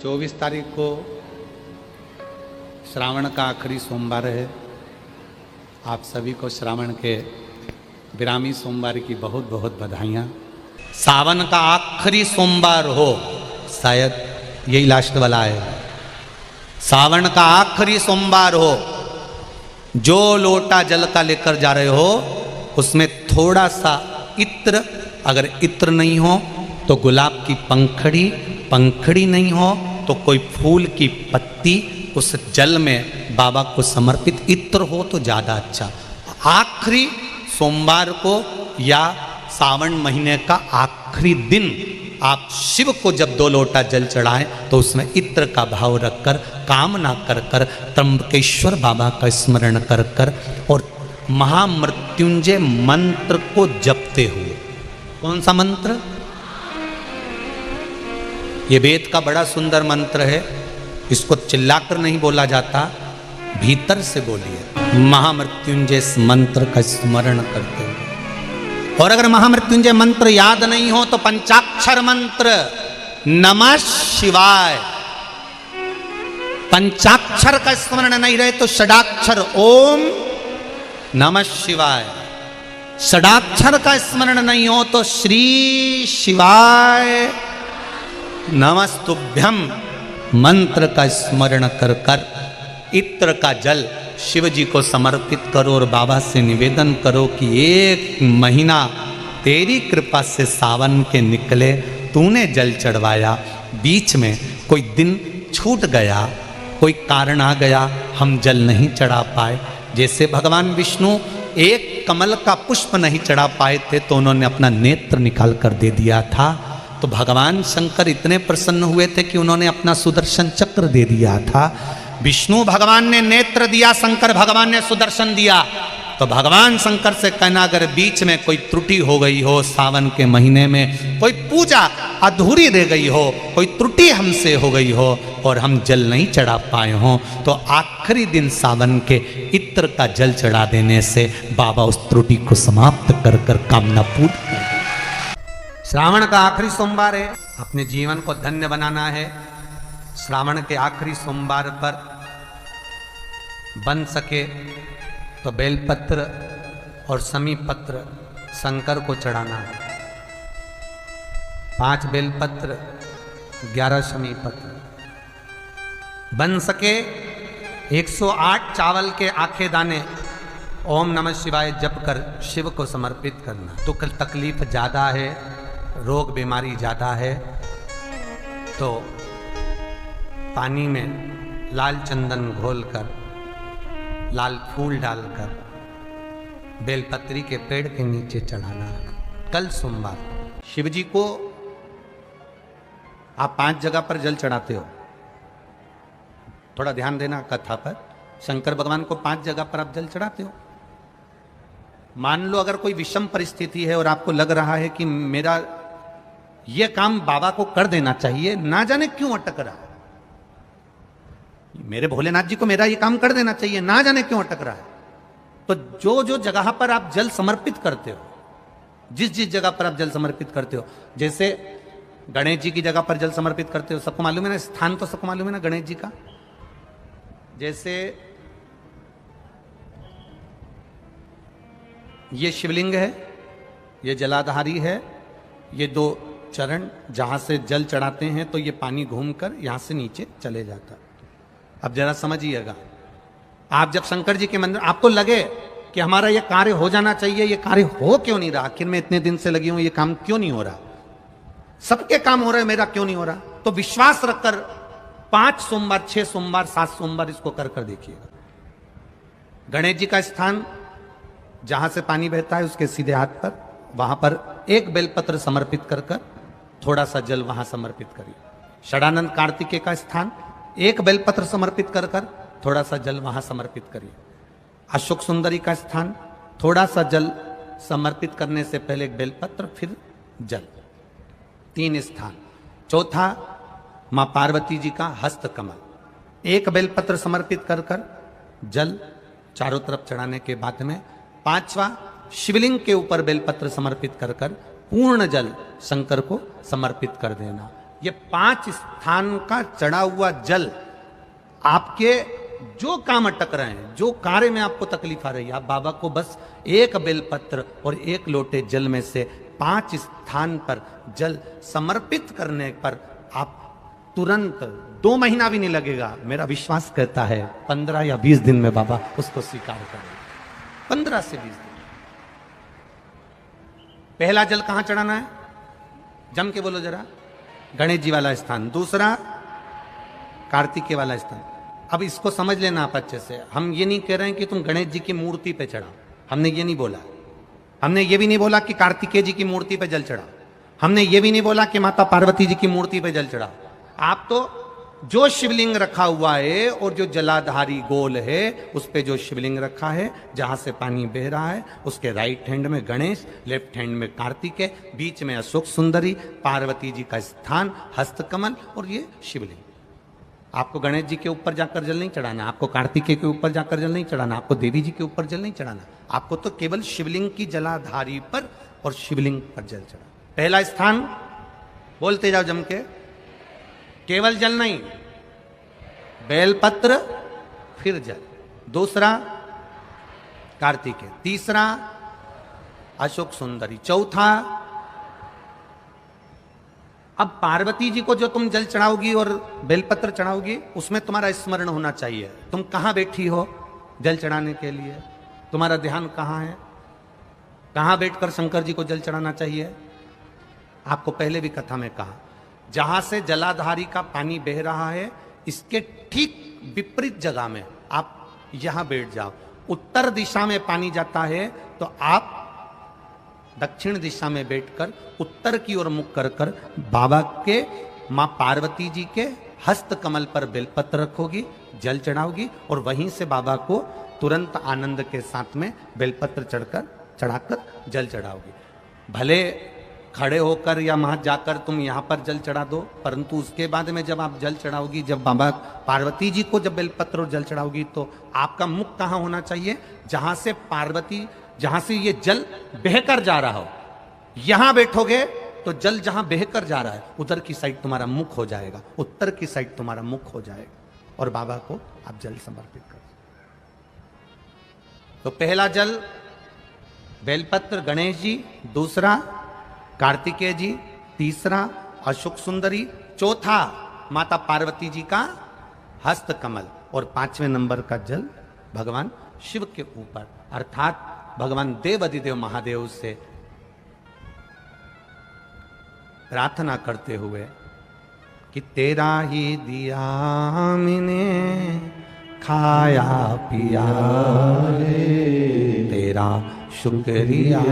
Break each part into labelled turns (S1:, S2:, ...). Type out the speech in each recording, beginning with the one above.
S1: 24 तारीख को श्रावण का आखिरी सोमवार है। आप सभी को श्रावण के विरामी सोमवार की बहुत बहुत बधाइयाँ। सावन का आखिरी सोमवार हो, शायद यही लास्ट वाला है। सावन का आखिरी सोमवार हो, जो लोटा जल का लेकर जा रहे हो उसमें थोड़ा सा इत्र, अगर इत्र नहीं हो तो गुलाब की पंखड़ी, पंखड़ी नहीं हो तो कोई फूल की पत्ती उस जल में बाबा को समर्पित, इत्र हो तो ज़्यादा अच्छा। आखिरी सोमवार को या सावन महीने का आखिरी दिन आप शिव को जब 2 लोटा जल चढ़ाएं तो उसमें इत्र का भाव रखकर, कामना कर कर, त्र्यंबकेश्वर बाबा का स्मरण कर कर और महामृत्युंजय मंत्र को जपते हुए। कौन सा मंत्र? ये वेद का बड़ा सुंदर मंत्र है। इसको चिल्लाकर नहीं बोला जाता, भीतर से बोलिए। महामृत्युंजय मंत्र का स्मरण करते हुए। और अगर महामृत्युंजय मंत्र याद नहीं हो तो पंचाक्षर मंत्र नमः शिवाय। पंचाक्षर का स्मरण नहीं रहे तो षडाक्षर ओम नमः शिवाय। षडाक्षर का स्मरण नहीं हो तो श्री शिवाय नमस्तुभ्यं मंत्र का स्मरण कर कर इत्र का जल शिव जी को समर्पित करो और बाबा से निवेदन करो कि 1 महीना तेरी कृपा से सावन के निकले, तूने जल चढ़वाया, बीच में कोई दिन छूट गया, कोई कारण आ गया, हम जल नहीं चढ़ा पाए। जैसे भगवान विष्णु एक कमल का पुष्प नहीं चढ़ा पाए थे तो उन्होंने अपना नेत्र निकाल कर दे दिया था। तो भगवान शंकर इतने प्रसन्न हुए थे कि उन्होंने अपना सुदर्शन चक्र दे दिया था। विष्णु भगवान ने नेत्र दिया, शंकर भगवान ने सुदर्शन दिया। तो भगवान शंकर से कहना, अगर बीच में कोई त्रुटि हो गई हो, सावन के महीने में कोई पूजा अधूरी रह गई हो, कोई त्रुटि हमसे हो गई हो और हम जल नहीं चढ़ा पाए हों, तो आखिरी दिन सावन के इत्र का जल चढ़ा देने से बाबा उस त्रुटि को समाप्त कर कर कामना पूर्ण कर। श्रावण का आखिरी सोमवार है, अपने जीवन को धन्य बनाना है। श्रावण के आखिरी सोमवार पर बन सके तो बेलपत्र और समी पत्र शंकर को चढ़ाना है। 5 बेलपत्र, 11 समी पत्र। बन सके 108 चावल के आखे दाने ओम नमः शिवाय जप कर शिव को समर्पित करना। तो कल तकलीफ ज़्यादा है, रोग बीमारी ज़्यादा है, तो पानी में लाल चंदन घोलकर, लाल फूल डालकर बेलपत्री के पेड़ के नीचे चढ़ाना। कल सोमवार शिव जी को आप 5 जगह पर जल चढ़ाते हो। थोड़ा ध्यान देना कथा पर। शंकर भगवान को 5 जगह पर आप जल चढ़ाते हो। मान लो अगर कोई विषम परिस्थिति है और आपको लग रहा है कि मेरा यह काम बाबा को कर देना चाहिए, ना जाने क्यों अटक रहा है, मेरे भोलेनाथ जी को मेरा ये काम कर देना चाहिए, ना जाने क्यों अटक रहा है, तो जो जो जगह पर आप जल समर्पित करते हो, जिस जिस जगह पर आप जल समर्पित करते हो, जैसे गणेश जी की जगह पर जल समर्पित करते हो, सबको मालूम है ना, स्थान तो सबको मालूम है ना गणेश जी का। जैसे ये शिवलिंग है, ये जलाधारी है, ये 2 चरण जहां से जल चढ़ाते हैं तो ये पानी घूमकर यहां से नीचे चले जाता है। अब जरा समझिएगा, आप जब शंकर जी के मंदिर, आपको लगे कि हमारा ये कार्य हो जाना चाहिए, ये कार्य हो क्यों नहीं रहा, आखिर में इतने दिन से लगी हूं, ये काम क्यों नहीं हो रहा, सबके काम हो रहे हैं, मेरा क्यों नहीं हो रहा, तो विश्वास रखकर 5 सोमवार, 6 सोमवार, 7 सोमवार इसको कर कर देखिएगा। गणेश जी का स्थान जहां से पानी बहता है उसके सीधे हाथ पर, वहां पर 1 बेलपत्र समर्पित कर कर थोड़ा सा जल वहां समर्पित करिए। षडानंद कार्तिकेय का स्थान 1 बेलपत्र समर्पित कर कर थोड़ा सा जल वहां समर्पित करिए। अशोक सुंदरी का स्थान थोड़ा सा जल समर्पित करने से पहले 1 बेलपत्र, फिर जल। 3 स्थान। चौथा मां पार्वती जी का हस्त कमल, 1 बेलपत्र समर्पित कर कर जल चारों तरफ चढ़ाने के बाद में 5वां शिवलिंग के ऊपर बेलपत्र समर्पित कर कर पूर्ण जल शंकर को समर्पित कर देना। ये 5 स्थान का चढ़ा हुआ जल आपके जो काम अटक रहे हैं, जो कार्य में आपको तकलीफ आ रही है, आप बाबा को बस एक बेलपत्र और एक लोटे जल में से 5 स्थान पर जल समर्पित करने पर आप तुरंत 2 महीना भी नहीं लगेगा, मेरा विश्वास कहता है 15 या 20 दिन में बाबा उसको स्वीकार करेंगे। 15 से 20 दिन। पहला जल कहां चढ़ाना है? जम के बोलो जरा। गणेश जी वाला स्थान। दूसरा कार्तिकेय वाला स्थान। अब इसको समझ लेना आप अच्छे से। हम ये नहीं कह रहे हैं कि तुम गणेश जी की मूर्ति पे चढ़ाओ, हमने ये नहीं बोला। हमने ये भी नहीं बोला कि कार्तिकेय जी की मूर्ति पे जल चढ़ाओ, हमने ये भी नहीं बोला कि माता पार्वती जी की मूर्ति पे जल चढ़ाओ। आप तो जो शिवलिंग रखा हुआ है और जो जलाधारी गोल है उस पे जो शिवलिंग रखा है, जहां से पानी बह रहा है, उसके राइट हैंड में गणेश, लेफ्ट हैंड में कार्तिकेय, बीच में अशोक सुंदरी, पार्वती जी का स्थान, हस्तकमल और ये शिवलिंग। आपको गणेश जी के ऊपर जाकर जल नहीं चढ़ाना, आपको कार्तिकेय के ऊपर जाकर जल नहीं चढ़ाना, आपको देवी जी के ऊपर जल नहीं चढ़ाना, आपको तो केवल शिवलिंग की जलाधारी पर और शिवलिंग पर जल चढ़ा। पहला स्थान बोलते जाओ जम के, केवल जल नहीं, बेलपत्र फिर जल। दूसरा कार्तिकेय, तीसरा अशोक सुंदरी, चौथा अब पार्वती जी को जो तुम जल चढ़ाओगी और बेलपत्र चढ़ाओगी उसमें तुम्हारा स्मरण होना चाहिए। तुम कहां बैठी हो जल चढ़ाने के लिए, तुम्हारा ध्यान कहां है, कहां बैठकर शंकर जी को जल चढ़ाना चाहिए। आपको पहले भी कथा में कहा, जहां से जलाधारी का पानी बह रहा है इसके ठीक विपरीत जगह में आप यहां बैठ जाओ। उत्तर दिशा में पानी जाता है तो आप दक्षिण दिशा में बैठकर उत्तर की ओर मुख कर कर बाबा के, मां पार्वती जी के हस्त कमल पर बेलपत्र रखोगी, जल चढ़ाओगी और वहीं से बाबा को तुरंत आनंद के साथ में बेलपत्र चढ़ाकर जल चढ़ाओगी। भले खड़े होकर या वहां जाकर तुम यहां पर जल चढ़ा दो, परंतु उसके बाद में जब आप जल चढ़ाओगी, जब बाबा पार्वती जी को जब बेलपत्र और जल चढ़ाओगी तो आपका मुख कहां होना चाहिए? जहां से पार्वती, जहां से ये जल बहकर जा रहा हो, यहां बैठोगे तो जल जहां बहकर जा रहा है उधर की साइड तुम्हारा मुख हो जाएगा, उत्तर की साइड तुम्हारा मुख हो जाएगा और बाबा को आप जल समर्पित कर। तो पहला जल बेलपत्र गणेश जी, दूसरा कार्तिकेय जी, तीसरा अशोक सुंदरी, चौथा माता पार्वती जी का हस्त कमल और 5वें नंबर का जल भगवान शिव के ऊपर, अर्थात भगवान देवाधिदेव महादेव से प्रार्थना करते हुए कि तेरा ही दिया मैंने खाया पिया रे, तेरा शुक्रिया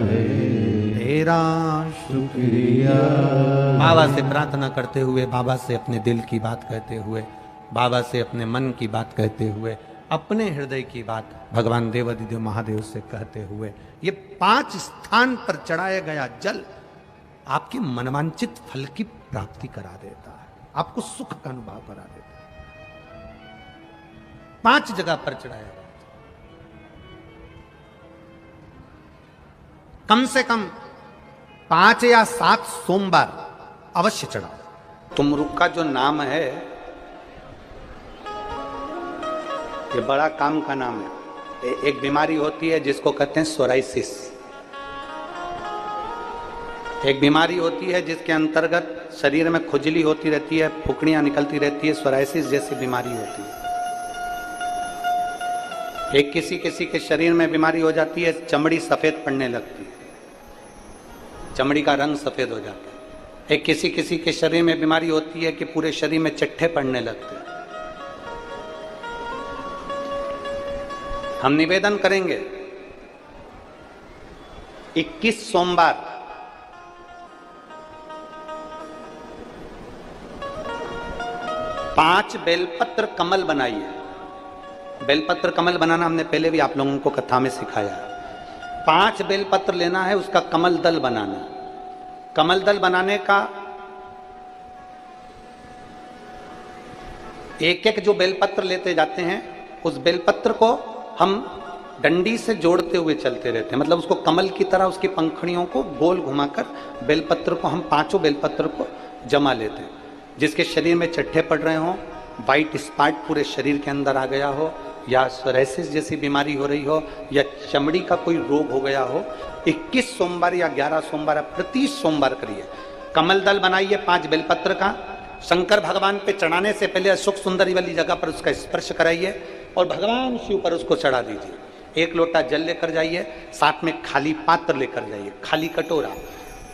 S1: रे, तेरा शुक्रिया। बाबा से प्रार्थना करते हुए, बाबा से अपने दिल की बात कहते हुए, बाबा से अपने मन की बात कहते हुए, अपने हृदय की बात भगवान देवाधिदेव महादेव से कहते हुए, ये 5 स्थान पर चढ़ाया गया जल आपके मनवांचित फल की प्राप्ति करा देता है, आपको सुख का अनुभव करा देता है। 5 जगह पर चढ़ाया गया, कम से कम 5 या 7 सोमवार अवश्य चढ़ाओ। तुमरुक का जो नाम है ये बड़ा काम का नाम है। एक बीमारी होती है जिसको कहते हैं सोराइसिस। एक बीमारी होती है जिसके अंतर्गत शरीर में खुजली होती रहती है, फुकड़ियां निकलती रहती है, सोराइसिस जैसी बीमारी होती है। एक किसी किसी के शरीर में बीमारी हो जाती है, चमड़ी सफेद पड़ने लगती है, चमड़ी का रंग सफेद हो जाता है। एक किसी किसी के शरीर में बीमारी होती है कि पूरे शरीर में चट्टे पड़ने लगते हैं। हम निवेदन करेंगे 21 सोमवार पांच बेलपत्र कमल बनाइए। बेलपत्र कमल बनाना हमने पहले भी आप लोगों को कथा में सिखाया। 5 बेलपत्र लेना है, उसका कमल दल बनाना। कमल दल बनाने का एक एक जो बेलपत्र लेते जाते हैं, उस बेलपत्र को हम डंडी से जोड़ते हुए चलते रहते हैं, मतलब उसको कमल की तरह उसकी पंखड़ियों को गोल घुमाकर बेलपत्र को हम 5 बेलपत्र को जमा लेते हैं। जिसके शरीर में चट्टे पड़ रहे हों, वाइट स्पॉट पूरे शरीर के अंदर आ गया हो, या सोराइसिस जैसी बीमारी हो रही हो, या चमड़ी का कोई रोग हो गया हो, 21 सोमवार या 11 सोमवार प्रति सोमवार करिए। कमल दल बनाइए 5 बेलपत्र का, शंकर भगवान पे चढ़ाने से पहले अशोक सुंदरी वाली जगह पर उसका स्पर्श कराइए और भगवान शिव पर उसको चढ़ा दीजिए। 1 लोटा जल लेकर जाइए, साथ में खाली पात्र लेकर जाइए, खाली कटोरा।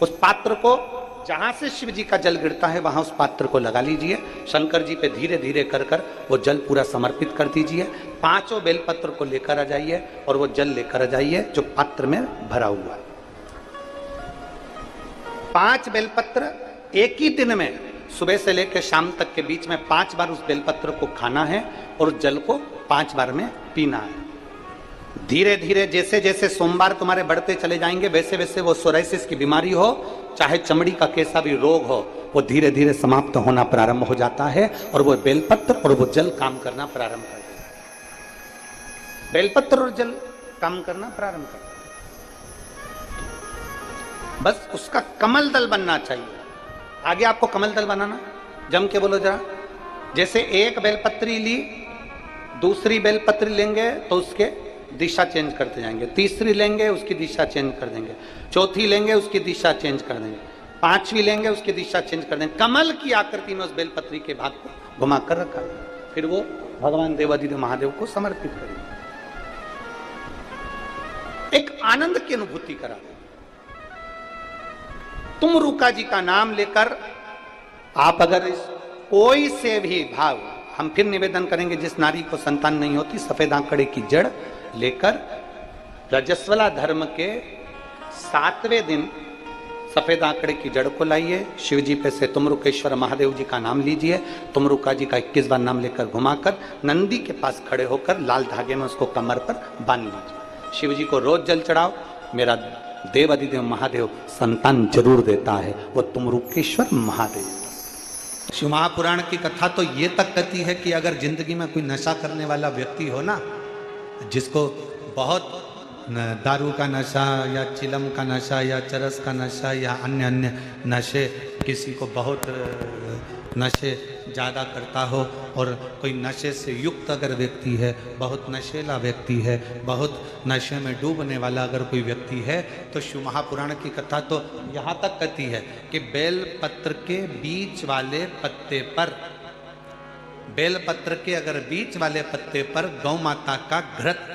S1: उस पात्र को जहां से शिव जी का जल गिरता है वहां उस पात्र को लगा लीजिए। शंकर जी पे धीरे धीरे कर कर वो जल पूरा समर्पित कर दीजिए। 5 बेलपत्र को लेकर आ जाइए और वो जल लेकर आ जाइए जो पात्र में भरा हुआ है। 5 बेलपत्र एक ही दिन में सुबह से लेकर शाम तक के बीच में 5 बार उस बेलपत्र को खाना है और उस जल को 5 बार में पीना है। धीरे धीरे जैसे जैसे सोमवार तुम्हारे बढ़ते चले जाएंगे वैसे वैसे वो सोराइसिस की बीमारी हो, चाहे चमड़ी का कैसा भी रोग हो, वो धीरे धीरे समाप्त होना प्रारंभ हो जाता है और वो बेलपत्र और वो जल काम करना प्रारंभ कर देता है। बेलपत्र और जल काम करना प्रारंभ कर देता है। बस उसका कमल दल बनना चाहिए। आगे आपको कमल दल बनाना, जम के बोलो जरा। जैसे एक बेलपत्री ली, दूसरी बेलपत्री लेंगे तो उसके दिशा चेंज करते जाएंगे, तीसरी लेंगे उसकी दिशा चेंज कर देंगे, चौथी लेंगे उसकी दिशा चेंज कर देंगे, 5वीं लेंगे उसकी दिशा चेंज कर देंगे। कमल की आकृति में उस बेलपत्री के भाग को घुमा कर रखा, फिर वो भगवान देवादिदेव महादेव को समर्पित करेंगे। एक आनंद की अनुभूति करा। तुम रूका जी का नाम लेकर आप अगर कोई से भी भाव, हम फिर निवेदन करेंगे, जिस नारी को संतान नहीं होती सफेद आंकड़े की जड़ लेकर रजस्वला धर्म के 7वें दिन सफेद आंकड़े की जड़ को लाइए, शिव जी पे से तुमरुकेश्वर महादेव जी का नाम लीजिए, तुमरुका जी का 21 बार नाम लेकर घुमाकर नंदी के पास खड़े होकर लाल धागे में उसको कमर पर बांध लीजिए। शिव जी को रोज जल चढ़ाओ, मेरा देव अधिदेव महादेव संतान जरूर देता है, वो तुमरुकेश्वर महादेव। शिव महापुराण की कथा तो ये तक कहती है कि अगर जिंदगी में कोई नशा करने वाला व्यक्ति हो ना, जिसको बहुत दारू का नशा या चिलम का नशा या चरस का नशा या अन्य अन्य नशे, किसी को बहुत नशे ज़्यादा करता हो और कोई नशे से युक्त अगर व्यक्ति है, बहुत नशेला व्यक्ति है, बहुत नशे में डूबने वाला अगर कोई व्यक्ति है, तो शिव महापुराण की कथा तो यहाँ तक कहती है कि बेल पत्र के बीच वाले पत्ते पर, बेल पत्र के अगर बीच वाले पत्ते पर गौ माता का घृत,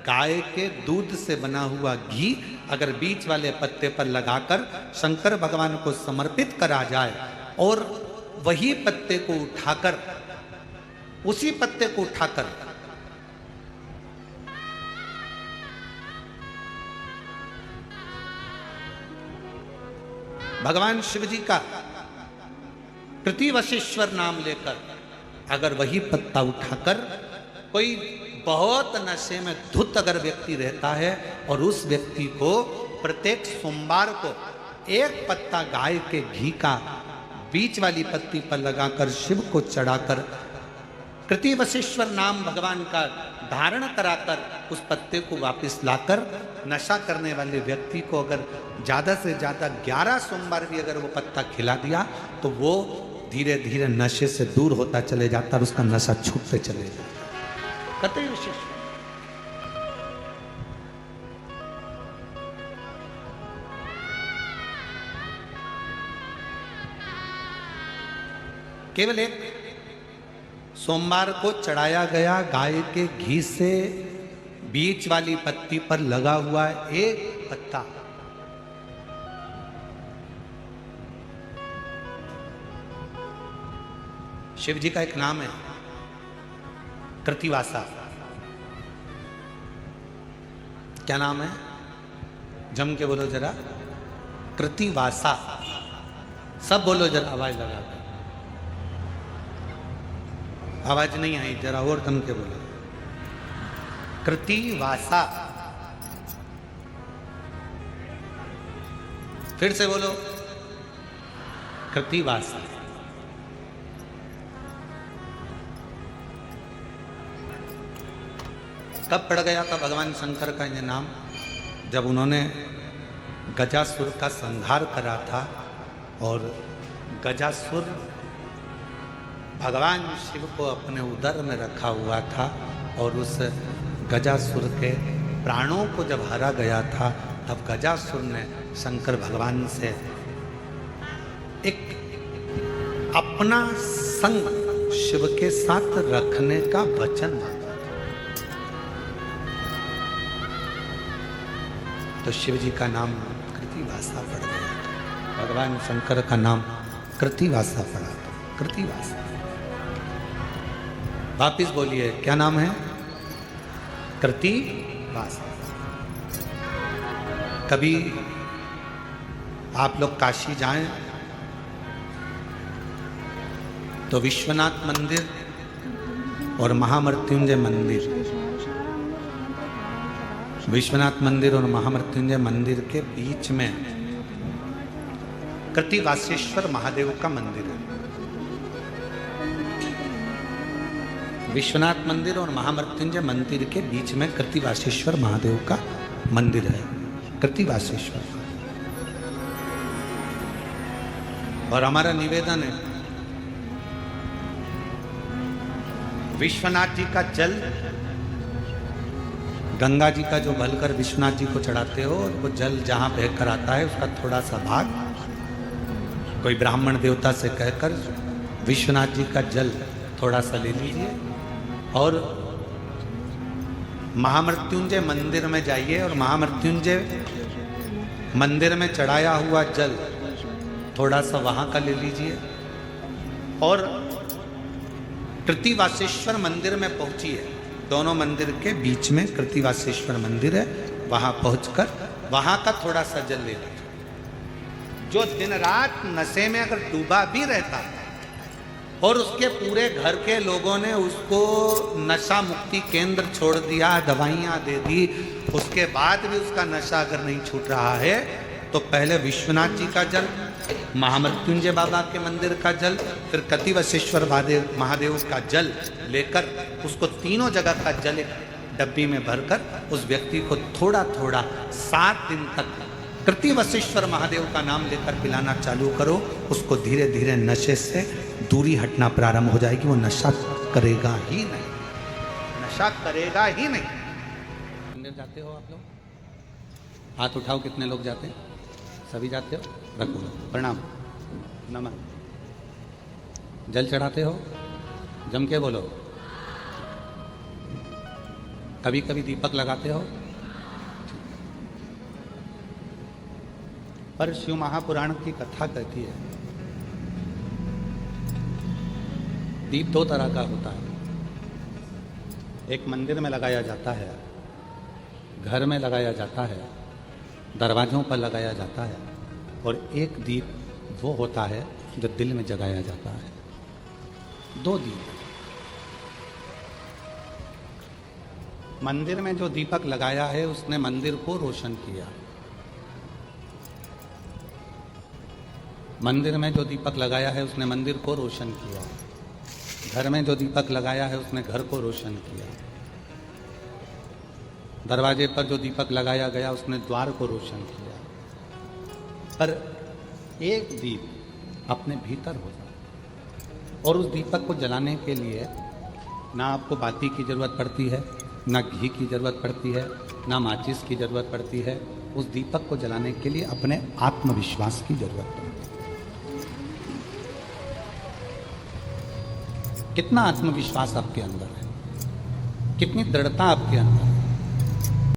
S1: गाय के दूध से बना हुआ घी अगर बीच वाले पत्ते पर लगाकर शंकर भगवान को समर्पित करा जाए और वही पत्ते को उठाकर, उसी पत्ते को उठाकर भगवान शिव जी का प्रतिवशेश्वर नाम लेकर अगर वही पत्ता उठाकर कोई बहुत नशे में धुत अगर व्यक्ति रहता है और उस व्यक्ति को प्रत्येक सोमवार को एक पत्ता गाय के घी का बीच वाली पत्ती पर लगाकर शिव को चढ़ाकर कृतिवशेश्वर नाम भगवान का धारण कराकर उस पत्ते को वापस लाकर नशा करने वाले व्यक्ति को अगर ज़्यादा से ज़्यादा 11 सोमवार भी अगर वो पत्ता खिला दिया तो वो धीरे धीरे नशे से दूर होता चले जाता और उसका नशा छूटते चले जाता। कतई विशेष केवल एक सोमवार को चढ़ाया गया गाय के घी से बीच वाली पत्ती पर लगा हुआ एक पत्ता, शिव जी का एक नाम है कृतिवासा। क्या नाम है? जम के बोलो जरा, कृतिवासा। सब बोलो जरा आवाज लगा कर। आवाज नहीं आई, जरा और दम के बोलो। कृतिवासा। फिर से बोलो, कृतिवासा। कब पड़ गया था भगवान शंकर का ये नाम? जब उन्होंने गजासुर का संहार करा था और गजासुर भगवान शिव को अपने उदर में रखा हुआ था और उस गजासुर के प्राणों को जब हरा गया था, तब गजासुर ने शंकर भगवान से एक अपना संग शिव के साथ रखने का वचन मांगा था। तो शिव जी का नाम कृतिवासा पड़ गया था। भगवान शंकर का नाम कृतिवासा पड़ा था। कृतिवासा। वापिस बोलिए, क्या नाम है? कृतिवासा। कभी आप लोग काशी जाएं तो विश्वनाथ मंदिर और महामृत्युंजय मंदिर, विश्वनाथ मंदिर और महामृत्युंजय मंदिर के बीच में कृतिवासेश्वर महादेव का मंदिर है। विश्वनाथ मंदिर और महामृत्युंजय मंदिर के बीच में कृतिवासेश्वर महादेव का मंदिर है। कृतिवासेश्वर। और हमारा निवेदन है, विश्वनाथ जी का जल, गंगा जी का जो भलकर विश्वनाथ जी को चढ़ाते हो, और वो जल जहां बहकर आता है उसका थोड़ा सा भाग कोई ब्राह्मण देवता से कहकर विश्वनाथ जी का जल थोड़ा सा ले लीजिए और महामृत्युंजय मंदिर में जाइए और महामृत्युंजय मंदिर में चढ़ाया हुआ जल थोड़ा सा वहां का ले लीजिए और कृतिवासेश्वर मंदिर में पहुंचिए। दोनों मंदिर के बीच में कृतिवासेश्वर मंदिर है, वहां पहुंचकर वहां का थोड़ा सा जल ले लीजिए। जो दिन रात नशे में अगर डूबा भी रहता और उसके पूरे घर के लोगों ने उसको नशा मुक्ति केंद्र छोड़ दिया, दवाइयाँ दे दी, उसके बाद भी उसका नशा अगर नहीं छूट रहा है तो पहले विश्वनाथ जी का जल, महामृत्युंजय बाबा के मंदिर का जल, फिर कृतिवासेश्वर महादेव का जल लेकर उसको तीनों जगह का जल एक डब्बी में भरकर उस व्यक्ति को थोड़ा थोड़ा 7 दिन तक कृतिवासेश्वर महादेव का नाम लेकर पिलाना चालू करो। उसको धीरे धीरे नशे से दूरी हटना प्रारंभ हो जाएगी। वो नशा करेगा ही नहीं, नशा करेगा ही नहीं। मंदिर जाते हो आप लोग? हाथ उठाओ, कितने लोग जाते हैं? सभी जाते हो? रखो, प्रणाम, नमन। जल चढ़ाते हो? जम के बोलो। कभी कभी दीपक लगाते हो? पर शिव महापुराण की कथा कहती है दीप 2 तरह का होता है। एक मंदिर में लगाया जाता है, घर में लगाया जाता है, दरवाजों पर लगाया जाता है, और एक दीप वो होता है जो दिल में जगाया जाता है। 2 दीप। मंदिर में जो दीपक लगाया है उसने मंदिर को रोशन किया। मंदिर में जो दीपक लगाया है उसने मंदिर को रोशन किया। घर में जो दीपक लगाया है उसने घर को रोशन किया। दरवाजे पर जो दीपक लगाया गया उसने द्वार को रोशन किया। पर एक दीप अपने भीतर होता और उस दीपक को जलाने के लिए ना आपको बाती की ज़रूरत पड़ती है, ना घी की ज़रूरत पड़ती है, ना माचिस की ज़रूरत पड़ती है। उस दीपक को जलाने के लिए अपने आत्मविश्वास की ज़रूरत पड़ती है। कितना आत्मविश्वास आपके अंदर है, कितनी दृढ़ता आपके अंदर है।